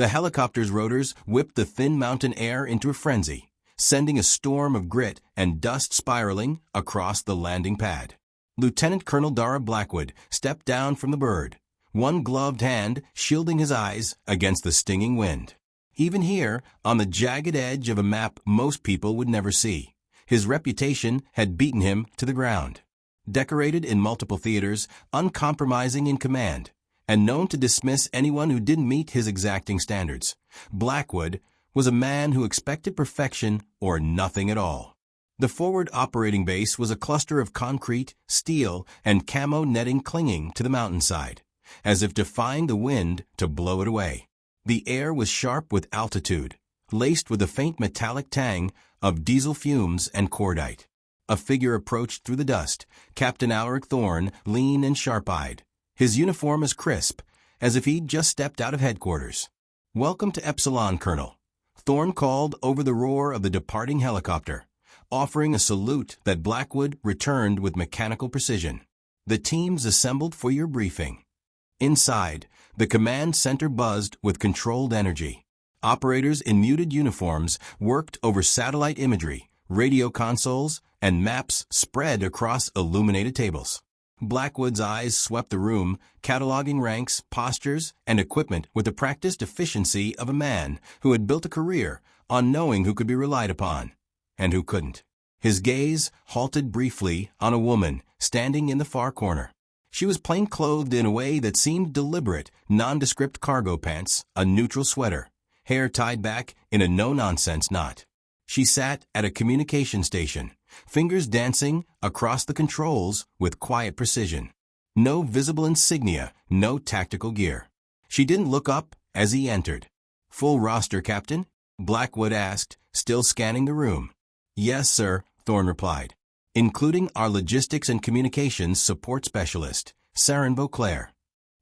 The helicopter's rotors whipped the thin mountain air into a frenzy, sending a storm of grit and dust spiraling across the landing pad. Lieutenant Colonel Dara Blackwood stepped down from the bird, one gloved hand shielding his eyes against the stinging wind. Even here, on the jagged edge of a map most people would never see, his reputation had beaten him to the ground. Decorated in multiple theaters, uncompromising in command, and known to dismiss anyone who didn't meet his exacting standards, Blackwood was a man who expected perfection or nothing at all. The forward operating base was a cluster of concrete, steel, and camo netting clinging to the mountainside, as if defying the wind to blow it away. The air was sharp with altitude, laced with a faint metallic tang of diesel fumes and cordite. A figure approached through the dust, Captain Alaric Thorne, lean and sharp-eyed, his uniform as crisp as if he'd just stepped out of headquarters. "Welcome to Epsilon, Colonel," Thorne called over the roar of the departing helicopter, offering a salute that Blackwood returned with mechanical precision. "The team's assembled for your briefing." Inside, the command center buzzed with controlled energy. Operators in muted uniforms worked over satellite imagery, radio consoles, and maps spread across illuminated tables. Blackwood's eyes swept the room, cataloging ranks, postures, and equipment with the practiced efficiency of a man who had built a career on knowing who could be relied upon and who couldn't. His gaze halted briefly on a woman standing in the far corner. She was plain-clothed in a way that seemed deliberate, nondescript cargo pants, a neutral sweater, hair tied back in a no-nonsense knot. She sat at a communication station, fingers dancing across the controls with quiet precision. No visible insignia, no tactical gear. She didn't look up as he entered. "Full roster, Captain?" Blackwood asked, still scanning the room. "Yes, sir," Thorne replied. "Including our logistics and communications support specialist, Saren Beauclair."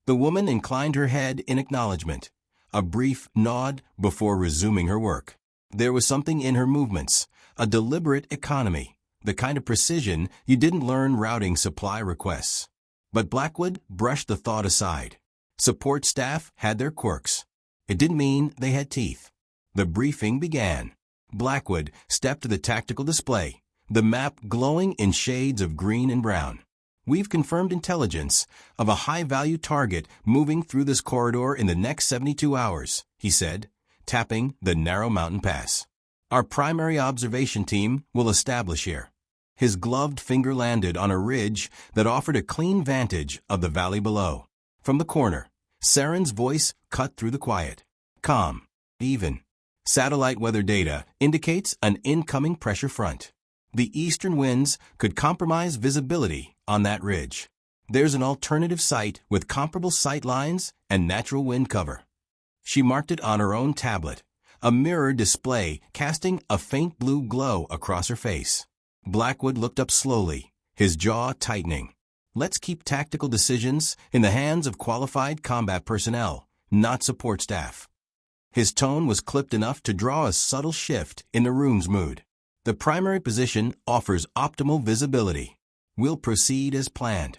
The woman inclined her head in acknowledgement, a brief nod before resuming her work. There was something in her movements, a deliberate economy, the kind of precision you didn't learn routing supply requests. But Blackwood brushed the thought aside. Support staff had their quirks. It didn't mean they had teeth. The briefing began. Blackwood stepped to the tactical display, the map glowing in shades of green and brown. "We've confirmed intelligence of a high-value target moving through this corridor in the next 72 hours, he said, tapping the narrow mountain pass. "Our primary observation team will establish here." His gloved finger landed on a ridge that offered a clean vantage of the valley below. From the corner, Saren's voice cut through the quiet. "Calm. Even. Satellite weather data indicates an incoming pressure front. The eastern winds could compromise visibility on that ridge. There's an alternative site with comparable sight lines and natural wind cover." She marked it on her own tablet, a mirror display casting a faint blue glow across her face. Blackwood looked up slowly, his jaw tightening. "Let's keep tactical decisions in the hands of qualified combat personnel, not support staff." His tone was clipped enough to draw a subtle shift in the room's mood. "The primary position offers optimal visibility. We'll proceed as planned."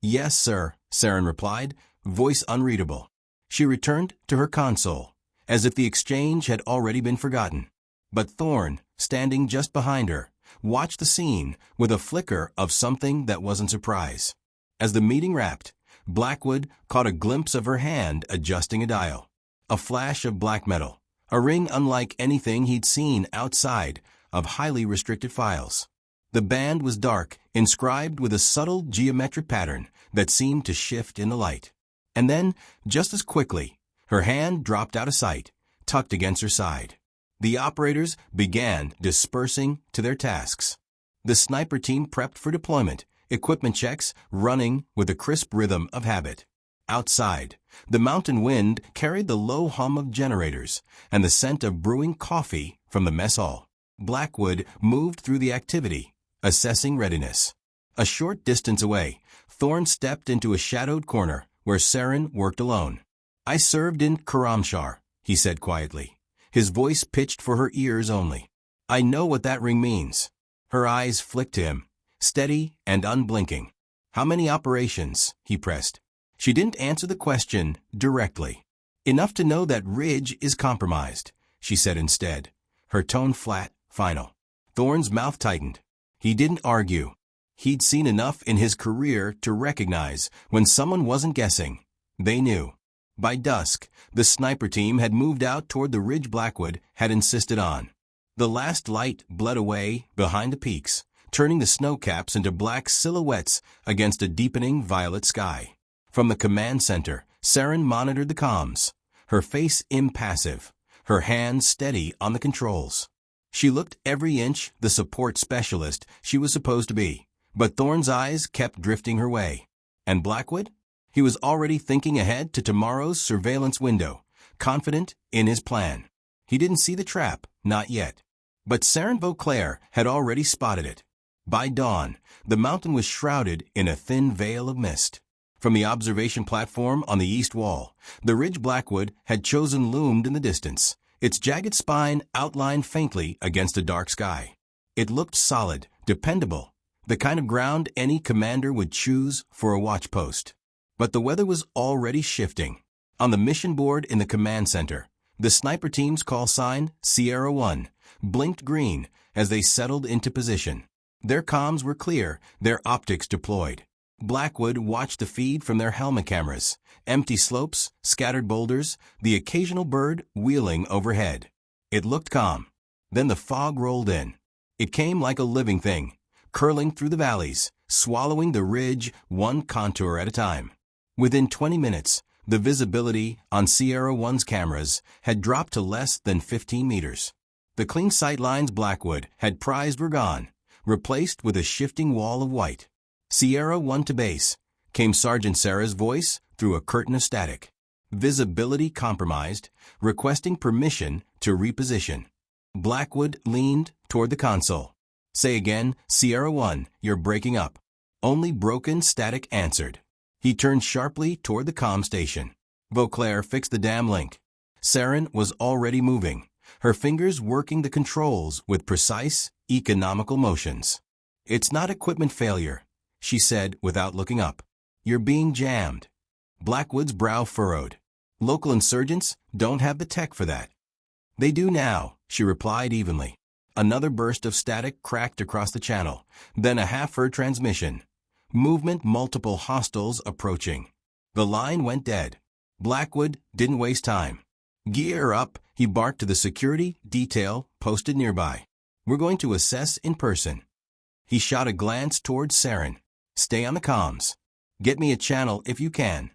"Yes, sir," Saren replied, voice unreadable. She returned to her console, as if the exchange had already been forgotten. But Thorne, standing just behind her, watched the scene with a flicker of something that wasn't surprise. As the meeting wrapped, Blackwood caught a glimpse of her hand adjusting a dial. A flash of black metal, a ring unlike anything he'd seen outside of highly restricted files. The band was dark, inscribed with a subtle geometric pattern that seemed to shift in the light. And then, just as quickly, her hand dropped out of sight, tucked against her side. The operators began dispersing to their tasks. The sniper team prepped for deployment, equipment checks running with the crisp rhythm of habit. Outside, the mountain wind carried the low hum of generators and the scent of brewing coffee from the mess hall. Blackwood moved through the activity, assessing readiness. A short distance away, Thorne stepped into a shadowed corner where Saren worked alone. "I served in Karamshar," he said quietly, his voice pitched for her ears only. "I know what that ring means." Her eyes flicked to him, steady and unblinking. "How many operations?" he pressed. She didn't answer the question directly. Enough to know that ridge is compromised, she said instead, her tone flat, final. Thorne's mouth tightened. He didn't argue. He'd seen enough in his career to recognize when someone wasn't guessing. They knew. By dusk, the sniper team had moved out toward the ridge Blackwood had insisted on. The last light bled away behind the peaks, turning the snowcaps into black silhouettes against a deepening violet sky. From the command center, Saren monitored the comms, her face impassive, her hands steady on the controls. She looked every inch the support specialist she was supposed to be, but Thorne's eyes kept drifting her way. And Blackwood? He was already thinking ahead to tomorrow's surveillance window, confident in his plan. He didn't see the trap, not yet. But Saren Vauclair had already spotted it. By dawn, the mountain was shrouded in a thin veil of mist. From the observation platform on the east wall, the ridge Blackwood had chosen loomed in the distance, its jagged spine outlined faintly against a dark sky. It looked solid, dependable, the kind of ground any commander would choose for a watch post. But the weather was already shifting. On the mission board in the command center, the sniper team's call sign, Sierra 1, blinked green as they settled into position. Their comms were clear, their optics deployed. Blackwood watched the feed from their helmet cameras, empty slopes, scattered boulders, the occasional bird wheeling overhead. It looked calm. Then the fog rolled in. It came like a living thing, curling through the valleys, swallowing the ridge one contour at a time. Within 20 minutes, the visibility on Sierra 1's cameras had dropped to less than 15 meters. The clean sightlines Blackwood had prized were gone, replaced with a shifting wall of white. Sierra 1 to base, came Sergeant Sarah's voice through a curtain of static. Visibility compromised, requesting permission to reposition. Blackwood leaned toward the console. Say again, Sierra 1, you're breaking up. Only broken static answered. He turned sharply toward the comm station. Vauclair fixed the dam link. Saren was already moving, her fingers working the controls with precise, economical motions. It's not equipment failure, she said without looking up. You're being jammed. Blackwood's brow furrowed. Local insurgents don't have the tech for that. They do now, she replied evenly. Another burst of static cracked across the channel, then a half-heard transmission. Movement, multiple hostiles approaching. The line went dead. Blackwood didn't waste time. Gear up, he barked to the security detail posted nearby. We're going to assess in person. He shot a glance towards Saren. Stay on the comms. Get me a channel if you can.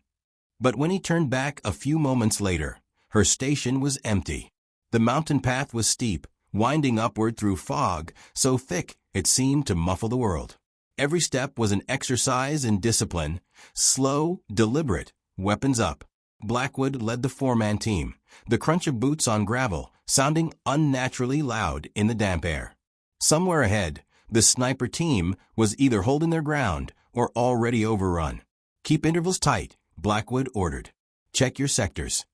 But when he turned back a few moments later, her station was empty. The mountain path was steep, winding upward through fog so thick it seemed to muffle the world. Every step was an exercise in discipline, slow, deliberate, weapons up. Blackwood led the four-man team, the crunch of boots on gravel sounding unnaturally loud in the damp air. Somewhere ahead, the sniper team was either holding their ground or already overrun. Keep intervals tight, Blackwood ordered. Check your sectors.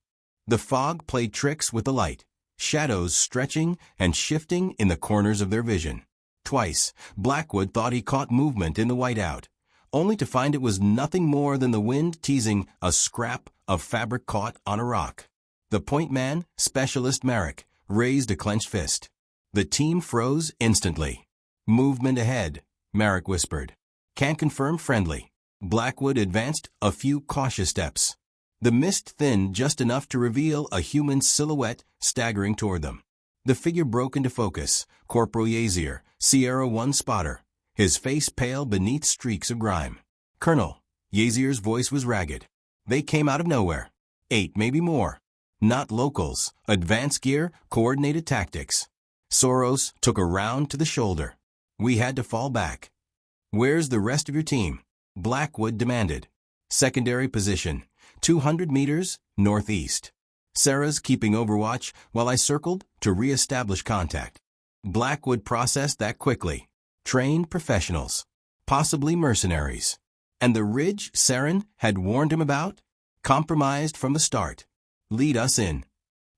The fog played tricks with the light, shadows stretching and shifting in the corners of their vision. Twice, Blackwood thought he caught movement in the whiteout, only to find it was nothing more than the wind teasing a scrap of fabric caught on a rock. The point man, Specialist Merrick, raised a clenched fist. The team froze instantly. Movement ahead, Merrick whispered. Can't confirm, friendly. Blackwood advanced a few cautious steps. The mist thinned just enough to reveal a human silhouette staggering toward them. The figure broke into focus, Corporal Yazier, Sierra 1 spotter, his face pale beneath streaks of grime. Colonel, Yazier's voice was ragged. They came out of nowhere. 8, maybe more. Not locals, advanced gear, coordinated tactics. Soros took a round to the shoulder. We had to fall back. Where's the rest of your team? Blackwood demanded. Secondary position, 200 meters northeast. Sarah's keeping overwatch while I circled to re-establish contact. Blackwood processed that quickly. Trained professionals. Possibly mercenaries. And the ridge Saren had warned him about? Compromised from the start. Lead us in.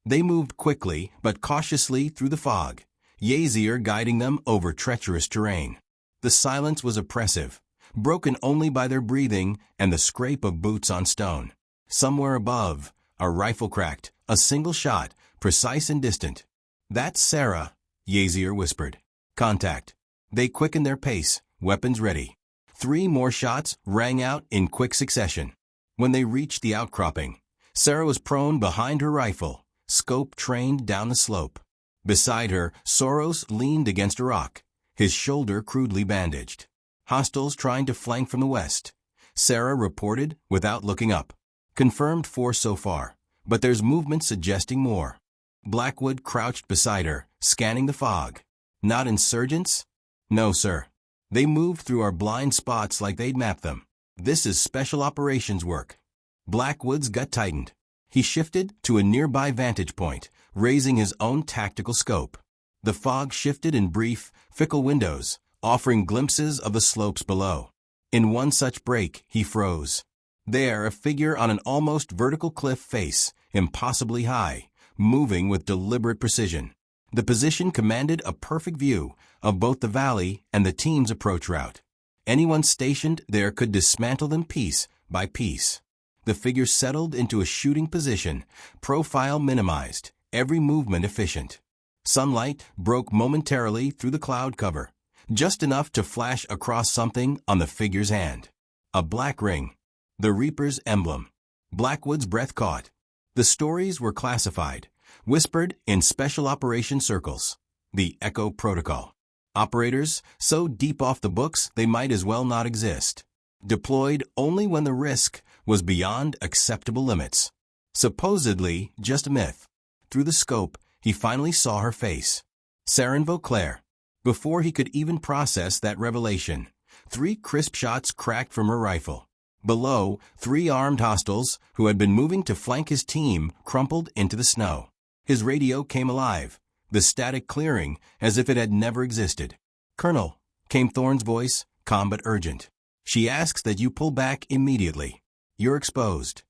They moved quickly but cautiously through the fog, Yazier guiding them over treacherous terrain. The silence was oppressive, broken only by their breathing and the scrape of boots on stone. Somewhere above, A rifle cracked, a single shot, precise and distant. "That's Sarah," Yazier whispered. "Contact." They quickened their pace, weapons ready. 3 more shots rang out in quick succession. When they reached the outcropping, Sarah was prone behind her rifle, scope trained down the slope. Beside her, Soros leaned against a rock, his shoulder crudely bandaged. "Hostiles trying to flank from the west," Sarah reported without looking up. "Confirmed 4 so far, but there's movement suggesting more." Blackwood crouched beside her, scanning the fog. "Not insurgents?" "No, sir. They moved through our blind spots like they'd mapped them. This is special operations work." Blackwood's gut tightened. He shifted to a nearby vantage point, raising his own tactical scope. The fog shifted in brief, fickle windows, offering glimpses of the slopes below. In one such break, he froze. There, a figure on an almost vertical cliff face, impossibly high, moving with deliberate precision. The position commanded a perfect view of both the valley and the team's approach route. Anyone stationed there could dismantle them piece by piece. The figure settled into a shooting position, profile minimized, every movement efficient. Sunlight broke momentarily through the cloud cover, just enough to flash across something on the figure's hand. A black ring. The Reaper's emblem. Blackwood's breath caught. The stories were classified, whispered in special operations circles. The Echo Protocol. Operators so deep off the books they might as well not exist. Deployed only when the risk was beyond acceptable limits. Supposedly just a myth. Through the scope, he finally saw her face. Saren Vauclair. Before he could even process that revelation, 3 crisp shots cracked from her rifle. Below, 3 armed hostiles who had been moving to flank his team crumpled into the snow. His radio came alive, the static clearing as if it had never existed. "Colonel," came Thorne's voice, calm but urgent. "She asks that you pull back immediately. You're exposed."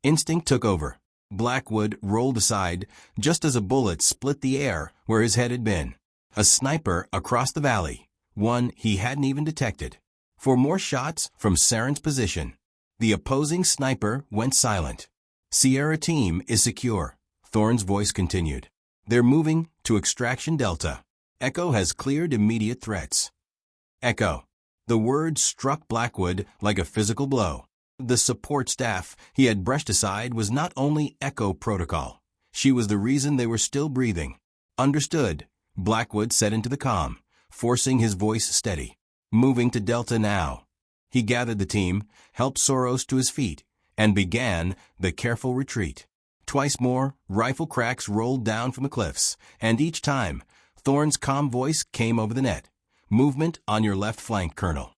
Instinct took over. Blackwood rolled aside just as a bullet split the air where his head had been. A sniper across the valley, one he hadn't even detected. 4 more shots from Saren's position. The opposing sniper went silent. "Sierra team is secure," Thorne's voice continued. "They're moving to Extraction Delta. Echo has cleared immediate threats." Echo. The word struck Blackwood like a physical blow. The support staff he had brushed aside was not only Echo Protocol. She was the reason they were still breathing. "Understood," Blackwood said into the comm, forcing his voice steady. "Moving to Delta now." He gathered the team, helped Soros to his feet, and began the careful retreat. Twice more, rifle cracks rolled down from the cliffs, and each time, Thorne's calm voice came over the net. "Movement on your left flank, Colonel."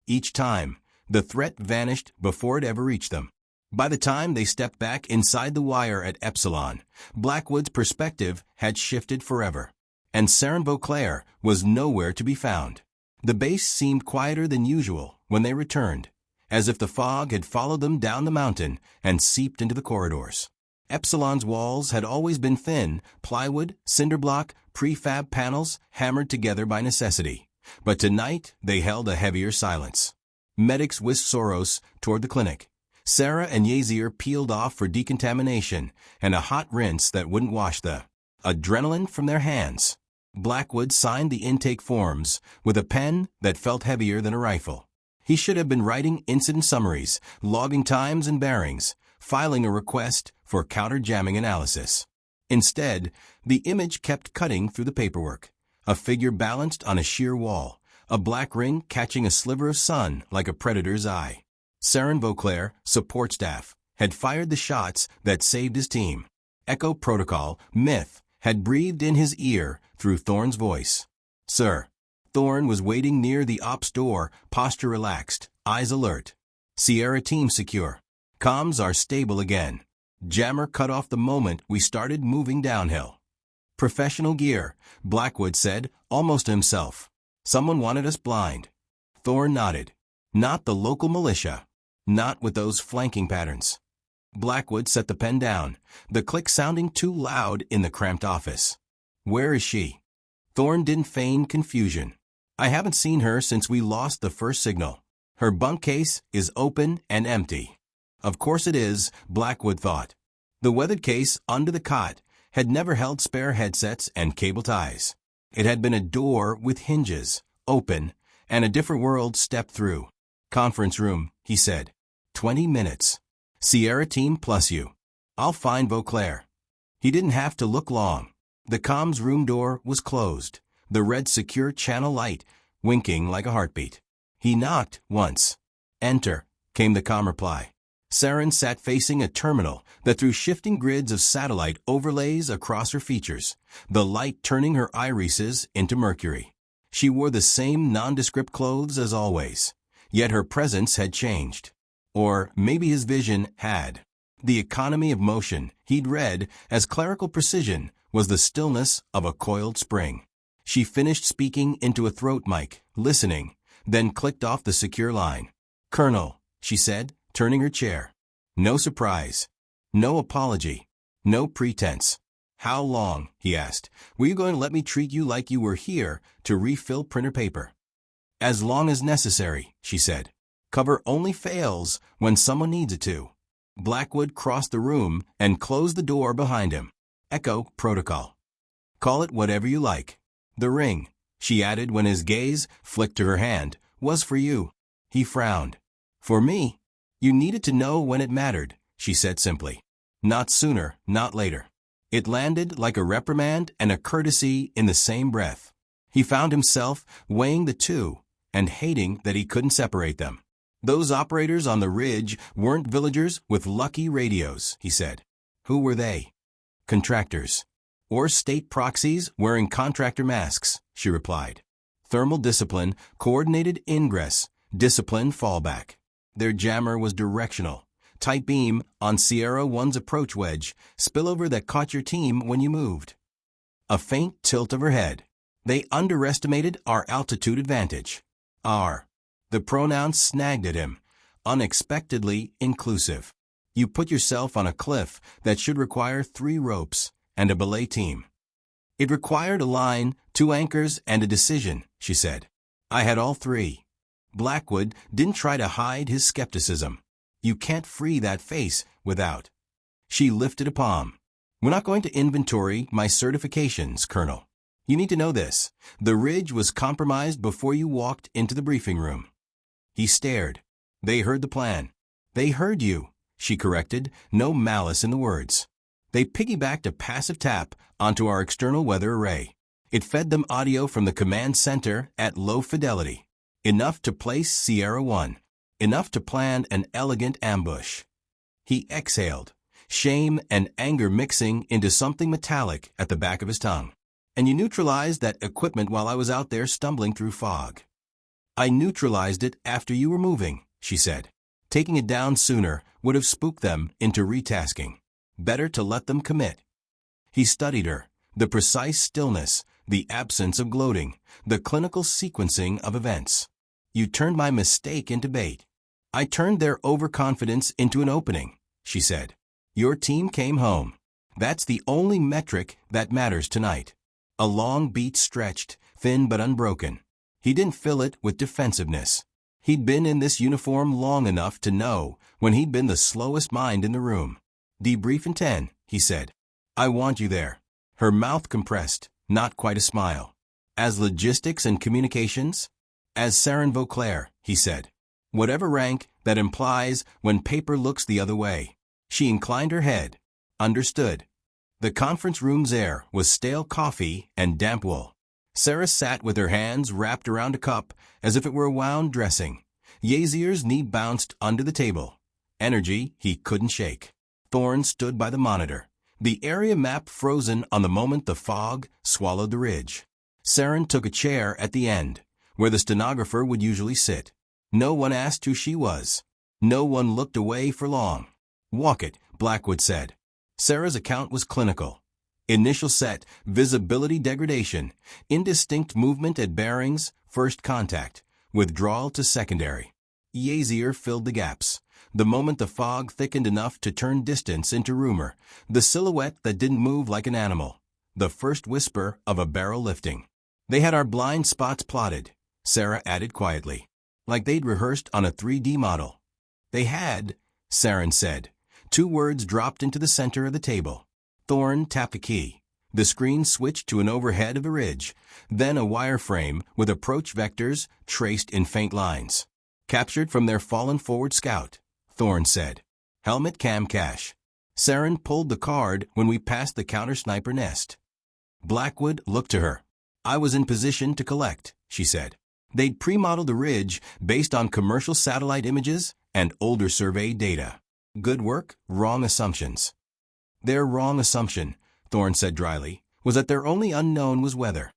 Each time, the threat vanished before it ever reached them. By the time they stepped back inside the wire at Epsilon, Blackwood's perspective had shifted forever, and Saren Vauclair was nowhere to be found. The base seemed quieter than usual when they returned, as if the fog had followed them down the mountain and seeped into the corridors. Epsilon's walls had always been thin, plywood, cinder block, prefab panels hammered together by necessity, but tonight they held a heavier silence. Medics whisked Soros toward the clinic. Sarah and Yazier peeled off for decontamination and a hot rinse that wouldn't wash the adrenaline from their hands. Blackwood signed the intake forms with a pen that felt heavier than a rifle. He should have been writing incident summaries, logging times and bearings, filing a request for counter-jamming analysis. Instead, the image kept cutting through the paperwork. A figure balanced on a sheer wall, a black ring catching a sliver of sun like a predator's eye. Saren Vauclair, support staff, had fired the shots that saved his team. Echo Protocol, myth, had breathed in his ear through Thorne's voice. "Sir." Thorne was waiting near the ops door, posture relaxed, eyes alert. "Sierra team secure. Comms are stable again. Jammer cut off the moment we started moving downhill." "Professional gear," Blackwood said, almost to himself. "Someone wanted us blind." Thorne nodded. "Not the local militia. Not with those flanking patterns." Blackwood set the pen down, the click sounding too loud in the cramped office. "Where is she?" Thorne didn't feign confusion. "I haven't seen her since we lost the first signal. Her bunk case is open and empty." Of course it is, Blackwood thought. The weathered case under the cot had never held spare headsets and cable ties. It had been a door with hinges, open, and a different world stepped through. "Conference room," he said. 20 minutes. "Sierra team plus you. I'll find Vauclair." He didn't have to look long. The comms room door was closed, the red secure channel light winking like a heartbeat. He knocked once. "Enter," came the calm reply. Saren sat facing a terminal that threw shifting grids of satellite overlays across her features, the light turning her irises into mercury. She wore the same nondescript clothes as always, yet her presence had changed. Or maybe his vision had. The economy of motion, he'd read, as clerical precision, was the stillness of a coiled spring. She finished speaking into a throat mic, listening, then clicked off the secure line. "Colonel," she said, turning her chair. No surprise. No apology. No pretense. "How long," he asked, "were you going to let me treat you like you were here to refill printer paper?" "As long as necessary," she said. "Cover only fails when someone needs it to." Blackwood crossed the room and closed the door behind him. Echo protocol. "Call it whatever you like. The ring," she added when his gaze flicked to her hand, "was for you." He frowned. "For me? You needed to know when it mattered," she said simply. "Not sooner, not later." It landed like a reprimand and a courtesy in the same breath. He found himself weighing the two and hating that he couldn't separate them. "Those operators on the ridge weren't villagers with lucky radios," he said. "Who were they?" "Contractors. Or state proxies wearing contractor masks," she replied. "Thermal discipline, coordinated ingress, disciplined fallback. Their jammer was directional. Tight beam on Sierra 1's approach wedge, spillover that caught your team when you moved." A faint tilt of her head. "They underestimated our altitude advantage." "Our." The pronoun snagged at him, unexpectedly inclusive. "You put yourself on a cliff that should require 3 ropes and a belay team." "It required a line, 2 anchors, and a decision," she said. "I had all 3. Blackwood didn't try to hide his skepticism. "You can't free that face without." She lifted a palm. "We're not going to inventory my certifications, Colonel. You need to know this. The ridge was compromised before you walked into the briefing room." He stared. "They heard the plan." "They heard you," she corrected, no malice in the words. "They piggybacked a passive tap onto our external weather array. It fed them audio from the command center at low fidelity. Enough to place Sierra 1. Enough to plan an elegant ambush." He exhaled, shame and anger mixing into something metallic at the back of his tongue. "And you neutralized that equipment while I was out there stumbling through fog." "I neutralized it after you were moving," she said. "Taking it down sooner would have spooked them into retasking. Better to let them commit." He studied her, the precise stillness, the absence of gloating, the clinical sequencing of events. "You turned my mistake into bait." "I turned their overconfidence into an opening," she said. "Your team came home. That's the only metric that matters tonight." A long beat stretched, thin but unbroken. He didn't fill it with defensiveness. He'd been in this uniform long enough to know when he'd been the slowest mind in the room. "Debrief in 10, he said. "I want you there." Her mouth compressed, not quite a smile. "As logistics and communications?" "As Saren Vauclair," he said. "Whatever rank that implies when paper looks the other way." She inclined her head. "Understood." The conference room's air was stale coffee and damp wool. Sarah sat with her hands wrapped around a cup as if it were a wound dressing. Yazier's knee bounced under the table. Energy he couldn't shake. Thorne stood by the monitor, the area map frozen on the moment the fog swallowed the ridge. Saren took a chair at the end, where the stenographer would usually sit. No one asked who she was. No one looked away for long. "Walk it," Blackwood said. Sarah's account was clinical. Initial set, visibility degradation, indistinct movement at bearings, first contact, withdrawal to secondary. Yazier filled the gaps. The moment the fog thickened enough to turn distance into rumor, the silhouette that didn't move like an animal, the first whisper of a barrel lifting. "They had our blind spots plotted," Sarah added quietly, "like they'd rehearsed on a 3D model." "They had," Saren said, 2 words dropped into the center of the table. Thorne tapped a key. The screen switched to an overhead of a ridge, then a wireframe with approach vectors traced in faint lines. Captured from their fallen forward scout, Thorne said. Helmet cam cache. Saren pulled the card when we passed the counter-sniper nest. Blackwood looked to her. I was in position to collect, she said. They'd pre-modeled the ridge based on commercial satellite images and older survey data. Good work, wrong assumptions. Their wrong assumption, Thorne said dryly, was that their only unknown was weather,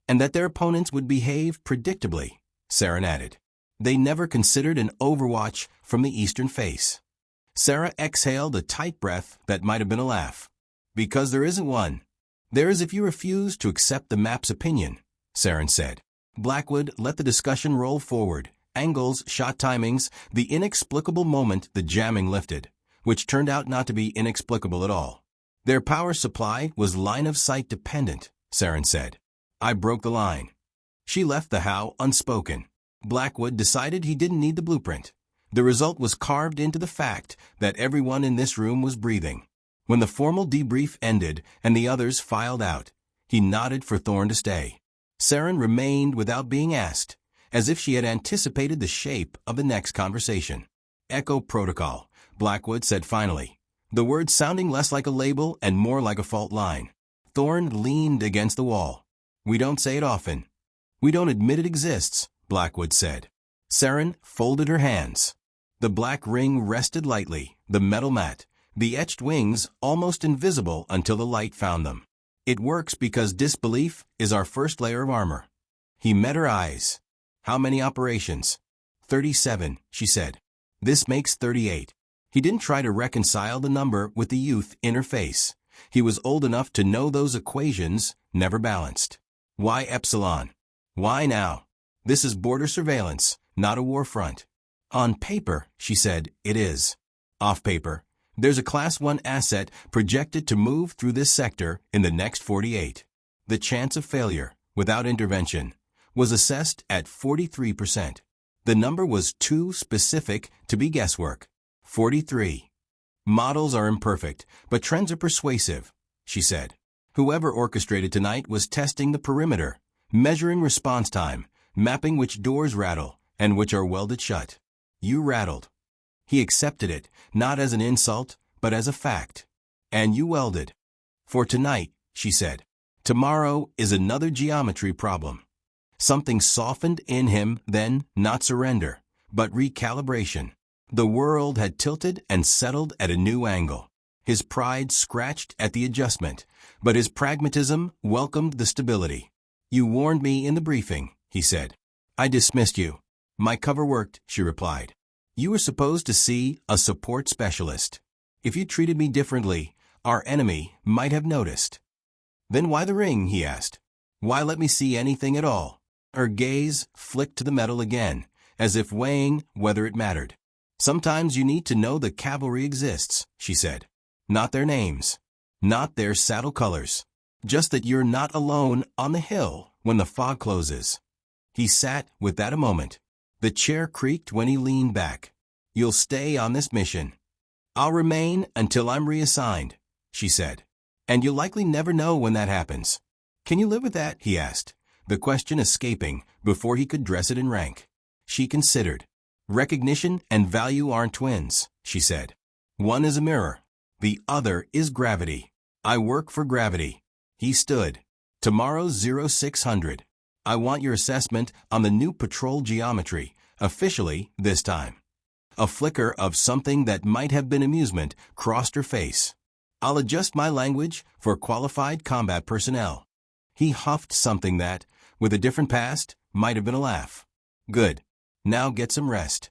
and that their opponents would behave predictably, Saren added. They never considered an overwatch from the eastern face. Sarah exhaled a tight breath that might have been a laugh. Because there isn't one. There is if you refuse to accept the map's opinion, Saren said. Blackwood let the discussion roll forward. Angles, shot timings, the inexplicable moment the jamming lifted, which turned out not to be inexplicable at all. Their power supply was line-of-sight dependent, Saren said. I broke the line. She left the how unspoken. Blackwood decided he didn't need the blueprint. The result was carved into the fact that everyone in this room was breathing. When the formal debrief ended and the others filed out, he nodded for Thorne to stay. Saren remained without being asked, as if she had anticipated the shape of the next conversation. Echo Protocol, Blackwood said finally, the word sounding less like a label and more like a fault line. Thorne leaned against the wall. We don't say it often. We don't admit it exists, Blackwood said. Saren folded her hands. The black ring rested lightly, the metal mat, the etched wings almost invisible until the light found them. It works because disbelief is our first layer of armor. He met her eyes. How many operations? 37, she said. This makes 38. He didn't try to reconcile the number with the youth in her face. He was old enough to know those equations never balanced. Why epsilon? Why now? This is border surveillance, not a war front. On paper, she said, it is. Off paper, there's a Class 1 asset projected to move through this sector in the next 48. The chance of failure, without intervention, was assessed at 43%. The number was too specific to be guesswork. 43. Models are imperfect, but trends are persuasive, she said. Whoever orchestrated tonight was testing the perimeter, measuring response time, mapping which doors rattle and which are welded shut. You rattled. He accepted it, not as an insult, but as a fact. And you welded. For tonight, she said. Tomorrow is another geometry problem. Something softened in him then, not surrender, but recalibration. The world had tilted and settled at a new angle. His pride scratched at the adjustment, but his pragmatism welcomed the stability. You warned me in the briefing, he said. I dismissed you. My cover worked, she replied. You were supposed to see a support specialist. If you treated me differently, our enemy might have noticed. Then why the ring, he asked. Why let me see anything at all? Her gaze flicked to the metal again, as if weighing whether it mattered. Sometimes you need to know the cavalry exists, she said. Not their names. Not their saddle colors. Just that you're not alone on the hill when the fog closes. He sat with that a moment. The chair creaked when he leaned back. You'll stay on this mission. I'll remain until I'm reassigned, she said. And you'll likely never know when that happens. Can you live with that? He asked, the question escaping before he could dress it in rank. She considered. Recognition and value aren't twins, she said. One is a mirror. The other is gravity. I work for gravity. He stood. Tomorrow's 0600. I want your assessment on the new patrol geometry, officially this time. A flicker of something that might have been amusement crossed her face. I'll adjust my language for qualified combat personnel. He huffed something that, with a different past, might have been a laugh. Good. Now get some rest.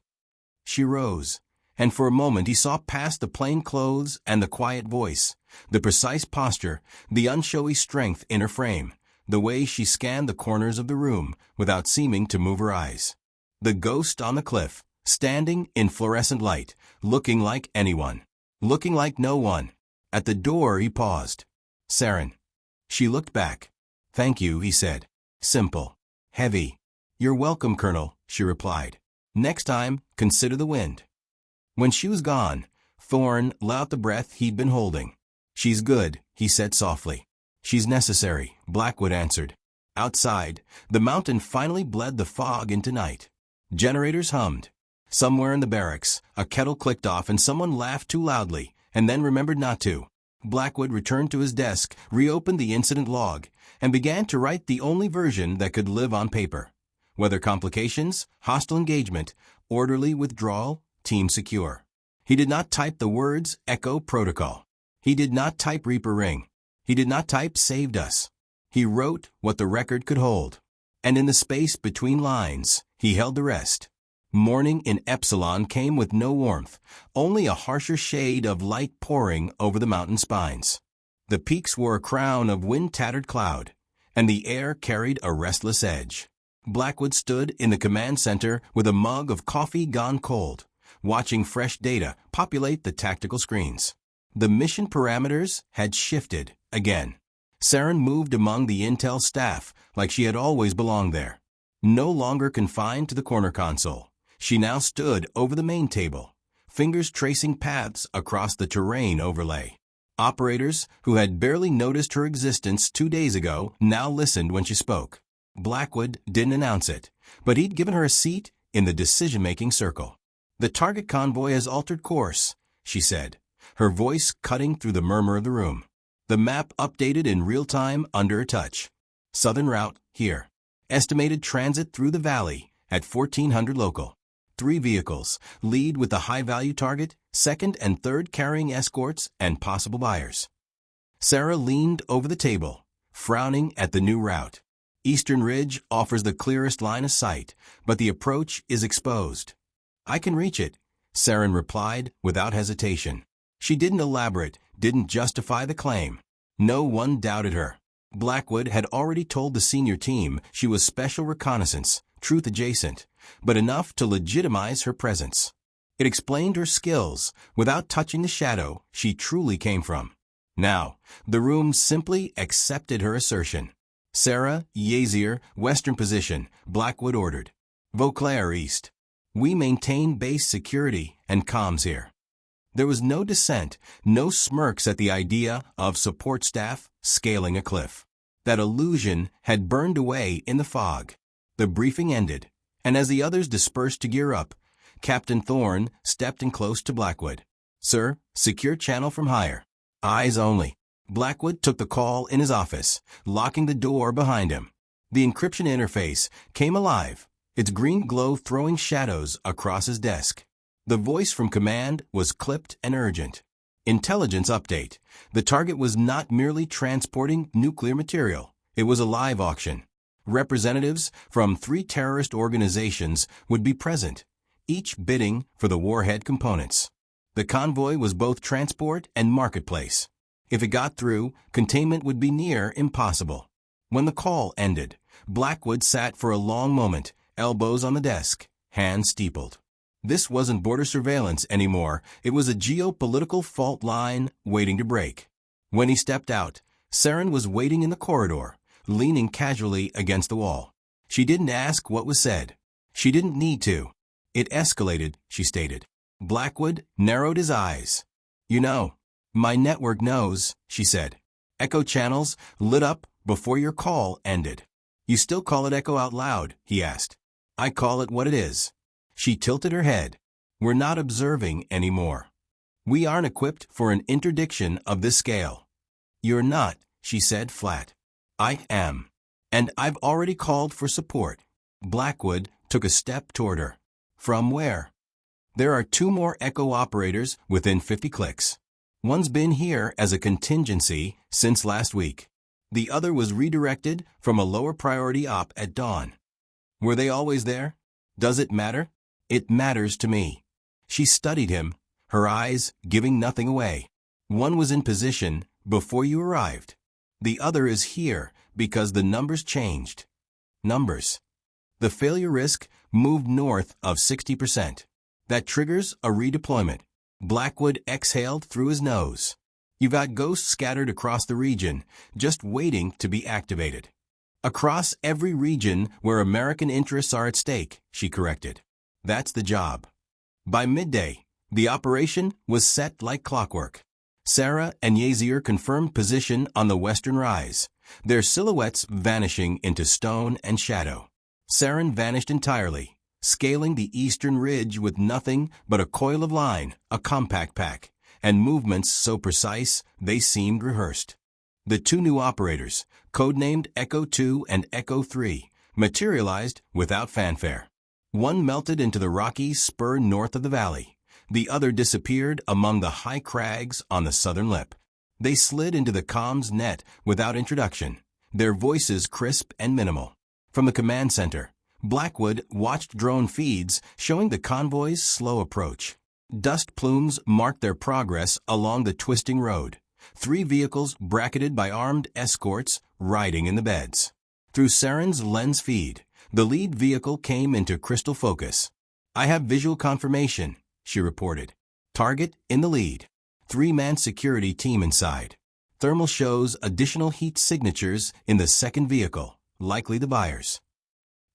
She rose, and for a moment he saw past the plain clothes and the quiet voice, the precise posture, the unshowy strength in her frame, the way she scanned the corners of the room without seeming to move her eyes. The ghost on the cliff, standing in fluorescent light, looking like anyone, looking like no one. At the door he paused. Saren. She looked back. Thank you, he said. Simple. Heavy. You're welcome, Colonel, she replied. Next time, consider the wind. When she was gone, Thorne let out the breath he'd been holding. "She's good," he said softly. "She's necessary," Blackwood answered. Outside, the mountain finally bled the fog into night. Generators hummed. Somewhere in the barracks, a kettle clicked off and someone laughed too loudly, and then remembered not to. Blackwood returned to his desk, reopened the incident log, and began to write the only version that could live on paper. Weather complications, hostile engagement, orderly withdrawal, team secure. He did not type the words Echo Protocol. He did not type Reaper Ring. He did not type Saved Us. He wrote what the record could hold. And in the space between lines, he held the rest. Morning in Epsilon came with no warmth, only a harsher shade of light pouring over the mountain spines. The peaks wore a crown of wind-tattered cloud, and the air carried a restless edge. Blackwood stood in the command center with a mug of coffee gone cold, watching fresh data populate the tactical screens. The mission parameters had shifted again. Saren moved among the intel staff like she had always belonged there. No longer confined to the corner console, she now stood over the main table, fingers tracing paths across the terrain overlay. Operators who had barely noticed her existence 2 days ago now listened when she spoke. Blackwood didn't announce it, but he'd given her a seat in the decision-making circle. "The target convoy has altered course," she said, her voice cutting through the murmur of the room. The map updated in real time under her touch. Southern route, here. Estimated transit through the valley at 1400 local. 3 vehicles, lead with the high-value target, second and third carrying escorts and possible buyers. Sarah leaned over the table, frowning at the new route. Eastern Ridge offers the clearest line of sight, but the approach is exposed. "I can reach it," Saren replied without hesitation. She didn't elaborate, didn't justify the claim. No one doubted her. Blackwood had already told the senior team she was special reconnaissance, truth adjacent, but enough to legitimize her presence. It explained her skills without touching the shadow she truly came from. Now, the room simply accepted her assertion. "Sarah, Yazier, western position," Blackwood ordered. "Vauclair east. We maintain base security and comms here." There was no dissent, no smirks at the idea of support staff scaling a cliff. That illusion had burned away in the fog. The briefing ended, and as the others dispersed to gear up, Captain Thorne stepped in close to Blackwood. "Sir, secure channel from higher. Eyes only." Blackwood took the call in his office, locking the door behind him. The encryption interface came alive, its green glow throwing shadows across his desk. The voice from command was clipped and urgent. Intelligence update. The target was not merely transporting nuclear material. It was a live auction. Representatives from 3 terrorist organizations would be present, each bidding for the warhead components. The convoy was both transport and marketplace. If it got through, containment would be near impossible. When the call ended, Blackwood sat for a long moment, elbows on the desk, hands steepled. This wasn't border surveillance anymore. It was a geopolitical fault line waiting to break. When he stepped out, Saren was waiting in the corridor, leaning casually against the wall. She didn't ask what was said. She didn't need to. "It escalated," she stated. Blackwood narrowed his eyes. "You know, my network knows," she said. "Echo channels lit up before your call ended." "You still call it Echo out loud?" he asked. "I call it what it is." She tilted her head. "We're not observing anymore. We aren't equipped for an interdiction of this scale." "You're not," she said flat. "I am. And I've already called for support." Blackwood took a step toward her. "From where?" "There are 2 more Echo operators within 50 clicks. One's been here as a contingency since last week. The other was redirected from a lower priority op at dawn." "Were they always there? Does it matter?" "It matters to me." She studied him, her eyes giving nothing away. "One was in position before you arrived. The other is here because the numbers changed." Numbers. The failure risk moved north of 60%. That triggers a redeployment. Blackwood exhaled through his nose. "You've got ghosts scattered across the region, just waiting to be activated." "Across every region where American interests are at stake," she corrected. "That's the job." By midday, The operation was set like clockwork. Sarah and Yazier confirmed position on the western rise, their silhouettes vanishing into stone and shadow. Saren vanished entirely, scaling the eastern ridge with nothing but a coil of line, a compact pack, and movements so precise they seemed rehearsed. The two new operators, codenamed Echo 2 and Echo 3, materialized without fanfare. One melted into the rocky spur north of the valley. The other disappeared among the high crags on the southern lip. They slid into the comms net without introduction, their voices crisp and minimal. From the command center, Blackwood watched drone feeds showing the convoy's slow approach. Dust plumes marked their progress along the twisting road, 3 vehicles bracketed by armed escorts riding in the beds. Through Saren's lens feed, the lead vehicle came into crystal focus. "I have visual confirmation," she reported. "Target in the lead. 3-man security team inside. Thermal shows additional heat signatures in the second vehicle, likely the buyers."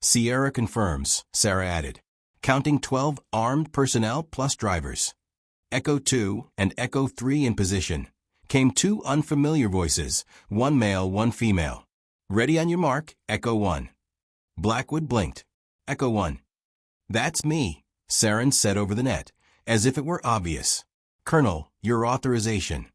"Sierra confirms," Sarah added, counting 12 armed personnel plus drivers. Echo 2 and Echo 3 in position. Came 2 unfamiliar voices, one male, one female. "Ready on your mark, Echo 1. Blackwood blinked. "Echo 1. "That's me," Saren said over the net, as if it were obvious. "Colonel, your authorization."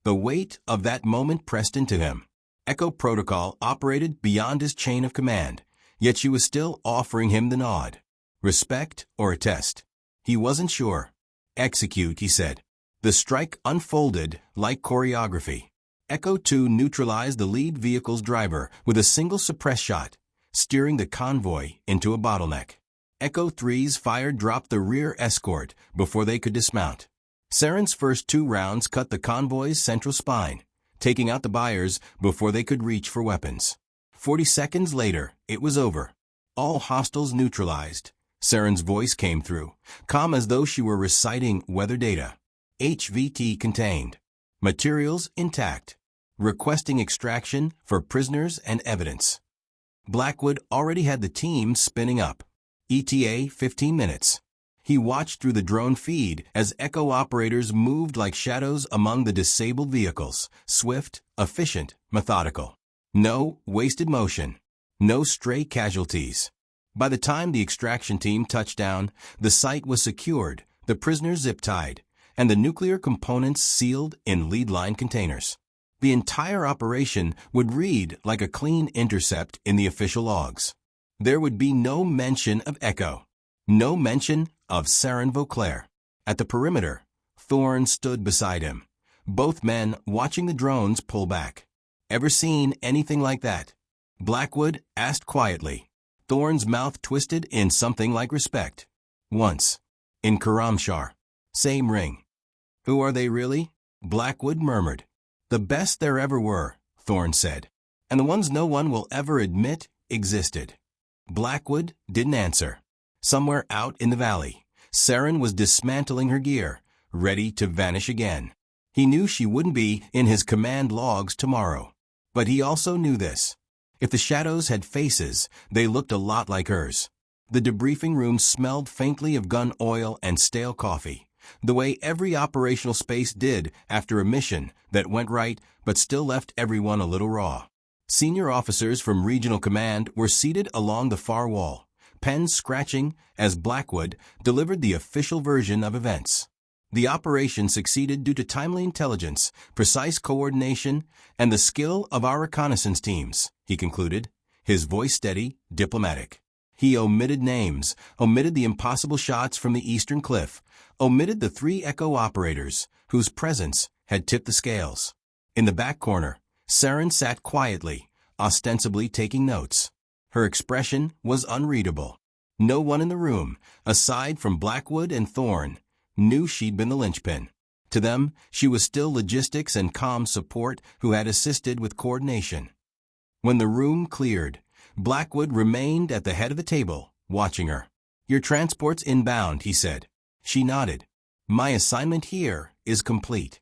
The weight of that moment pressed into him. Echo protocol operated beyond his chain of command, yet she was still offering him the nod. Respect or a test? He wasn't sure. "Execute," he said. The strike unfolded like choreography. Echo 2 neutralized the lead vehicle's driver with a single suppress shot, steering the convoy into a bottleneck. Echo 3's fire dropped the rear escort before they could dismount. Saren's first 2 rounds cut the convoy's central spine, taking out the buyers before they could reach for weapons. 40 seconds later, it was over. All hostiles neutralized. Saren's voice came through, calm as though she were reciting weather data. HVT contained. Materials intact. Requesting extraction for prisoners and evidence. Blackwood already had the team spinning up. ETA 15 minutes. He watched through the drone feed as Echo operators moved like shadows among the disabled vehicles, swift, efficient, methodical. No wasted motion. No stray casualties. By the time the extraction team touched down, the site was secured, the prisoners zip-tied, and the nuclear components sealed in lead-line containers. The entire operation would read like a clean intercept in the official logs. There would be no mention of Echo. No mention of Saren Vauclair. At the perimeter, Thorne stood beside him, both men watching the drones pull back. "Ever seen anything like that?" Blackwood asked quietly. Thorne's mouth twisted in something like respect. "Once. In Karamshar. Same ring." "Who are they really?" Blackwood murmured. "The best there ever were," Thorne said, "and the ones no one will ever admit existed." Blackwood didn't answer. Somewhere out in the valley, Saren was dismantling her gear, ready to vanish again. He knew she wouldn't be in his command logs tomorrow. But he also knew this. If the shadows had faces, they looked a lot like hers. The debriefing room smelled faintly of gun oil and stale coffee, the way every operational space did after a mission that went right but still left everyone a little raw. Senior officers from regional command were seated along the far wall, pens scratching as Blackwood delivered the official version of events. The operation succeeded due to timely intelligence, precise coordination, and the skill of our reconnaissance teams, he concluded, his voice steady, diplomatic. He omitted names, omitted the impossible shots from the eastern cliff, omitted the 3 Echo operators, whose presence had tipped the scales. In the back corner, Saren sat quietly, ostensibly taking notes. Her expression was unreadable. No one in the room, aside from Blackwood and Thorne, knew she'd been the linchpin. To them, she was still logistics and comm support who had assisted with coordination. When the room cleared, Blackwood remained at the head of the table, watching her. "Your transport's inbound," he said. She nodded. "My assignment here is complete."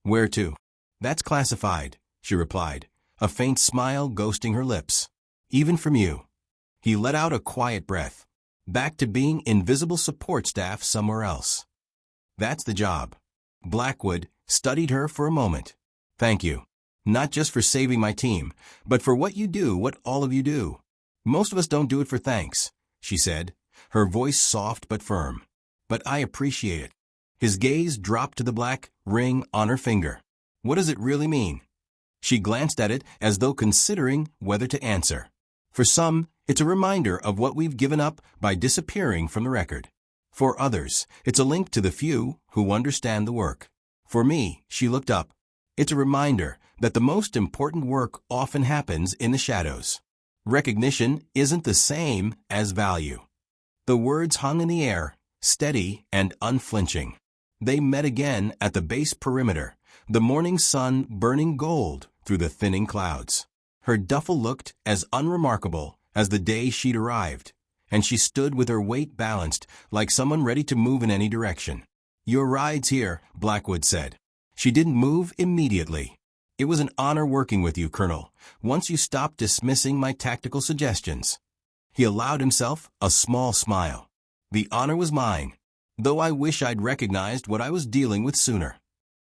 "Where to?" "That's classified," she replied, a faint smile ghosting her lips. "Even from you." He let out a quiet breath. Back to being invisible support staff somewhere else. That's the job. Blackwood studied her for a moment. Thank you. Not just for saving my team, but for what you do, what all of you do. Most of us don't do it for thanks, she said, her voice soft but firm. But I appreciate it. His gaze dropped to the black ring on her finger. What does it really mean? She glanced at it as though considering whether to answer. For some, it's a reminder of what we've given up by disappearing from the record. For others, it's a link to the few who understand the work. For me, she looked up. It's a reminder that the most important work often happens in the shadows. Recognition isn't the same as value. The words hung in the air, steady and unflinching. They met again at the base perimeter, the morning sun burning gold through the thinning clouds. Her duffel looked as unremarkable as the day she'd arrived, and she stood with her weight balanced like someone ready to move in any direction. Your ride's here, Blackwood said. She didn't move immediately. It was an honor working with you, Colonel, once you stopped dismissing my tactical suggestions. He allowed himself a small smile. The honor was mine, though I wish I'd recognized what I was dealing with sooner.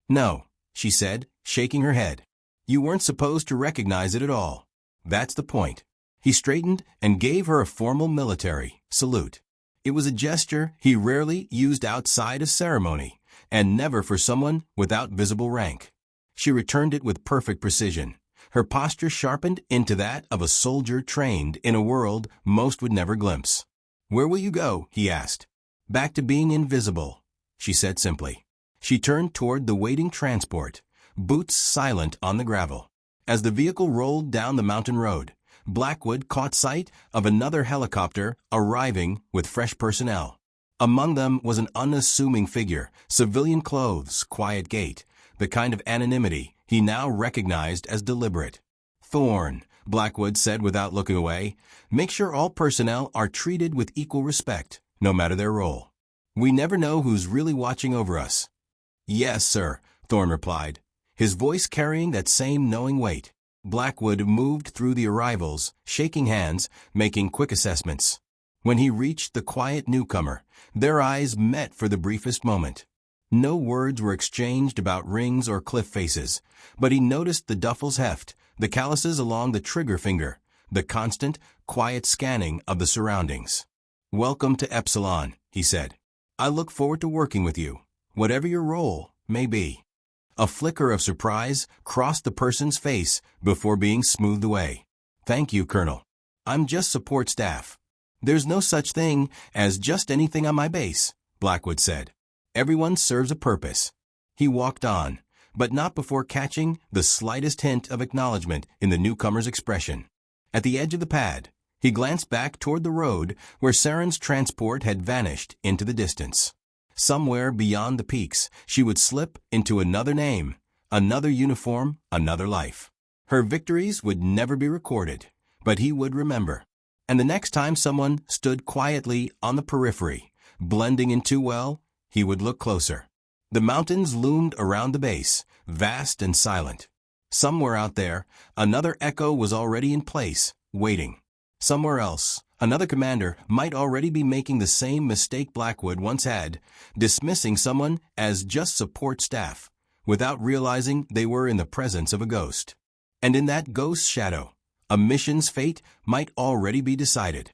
No, she said, shaking her head. You weren't supposed to recognize it at all. That's the point. He straightened and gave her a formal military salute. It was a gesture he rarely used outside of ceremony, and never for someone without visible rank. She returned it with perfect precision, her posture sharpened into that of a soldier trained in a world most would never glimpse. Where will you go? He asked. Back to being invisible, she said simply. She turned toward the waiting transport, boots silent on the gravel. As the vehicle rolled down the mountain road, Blackwood caught sight of another helicopter arriving with fresh personnel. Among them was an unassuming figure, civilian clothes, quiet gait, the kind of anonymity he now recognized as deliberate. Thorne, Blackwood said without looking away, make sure all personnel are treated with equal respect, no matter their role. We never know who's really watching over us. Yes, sir, Thorne replied, his voice carrying that same knowing weight. Blackwood moved through the arrivals, shaking hands, making quick assessments. When he reached the quiet newcomer, their eyes met for the briefest moment. No words were exchanged about rings or cliff faces, but he noticed the duffel's heft, the calluses along the trigger finger, the constant, quiet scanning of the surroundings. Welcome to Epsilon, he said. I look forward to working with you, whatever your role may be. A flicker of surprise crossed the person's face before being smoothed away. Thank you, Colonel. I'm just support staff. There's no such thing as just anything on my base, Blackwood said. Everyone serves a purpose. He walked on, but not before catching the slightest hint of acknowledgement in the newcomer's expression. At the edge of the pad, he glanced back toward the road where Saren's transport had vanished into the distance. Somewhere beyond the peaks, she would slip into another name, another uniform, another life. Her victories would never be recorded, but he would remember. And the next time someone stood quietly on the periphery, blending in too well, he would look closer. The mountains loomed around the base, vast and silent. Somewhere out there, another echo was already in place, waiting. Somewhere else, another commander might already be making the same mistake Blackwood once had, dismissing someone as just support staff, without realizing they were in the presence of a ghost. And in that ghost's shadow, a mission's fate might already be decided.